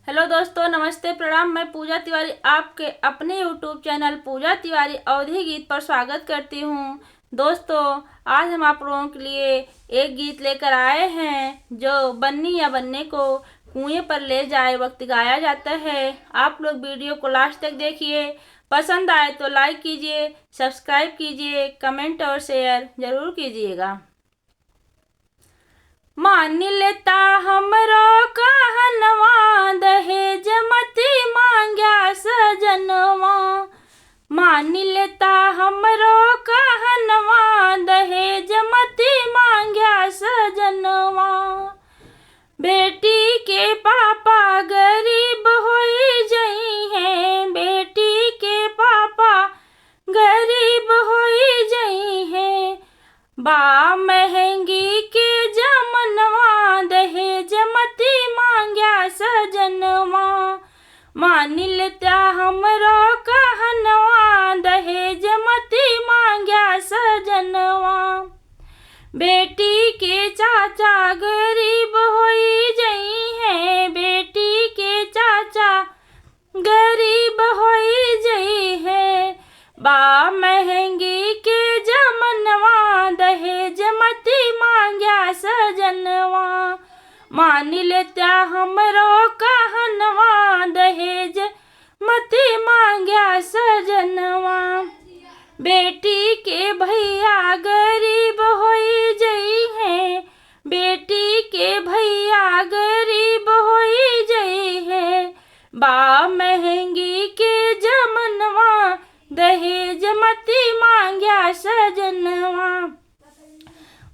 Hello दोस्तों, नमस्ते, प्रणाम। मैं पूजा तिवारी आपके अपने यूट्यूब चैनल पूजा तिवारी अवधी गीत पर स्वागत करती हूँ। दोस्तों, आज हम आप लोगों के लिए एक गीत लेकर आए हैं जो बन्नी या बन्ने को कुएं पर ले जाए वक्त गाया जाता है। आप लोग वीडियो को लास्ट तक देखिए। पसंद आए तो लाइक कीजिए, सब्सक्राइब कीजिए, कमेंट और शेयर जरूर कीजिएगा। मान लेता हमरो कहनवा, दहेज मती मांग्या सजनवा। मान लेता हमरो कहनवा, दहेज मती मांग्या सजनवा। बेटी के पापा गरीब होई जई हैं, बेटी के पापा गरीब होई जई हैं। बा महंगी के जमनवा, दहेज मती मांग्या सजनवा। मान लेता हमरो कहनवा, दहेज मती मांग्या सजनवा। बेटी के चाचा गरीब होई जई हैं, बेटी के चाचा गरीब होई जई है। बा महंगी के जमनवा, दहेज मती मांग्या सजनवा। मान लेता हमरो कहनवा, दहेज मती मांग्या सजनवा। बेटी के भैया गरीब होई जई हैं, बेटी के भैया गरीब होई जई है। बा महंगी के जमनवा, दहेज मती मांग्या सजनवा।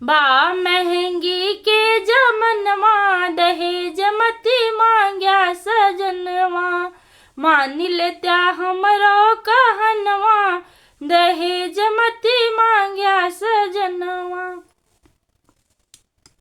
बा महंगी के जमनवा, दहेज मती मांग्या सजनवा। मान लेता हमरो कहनवा,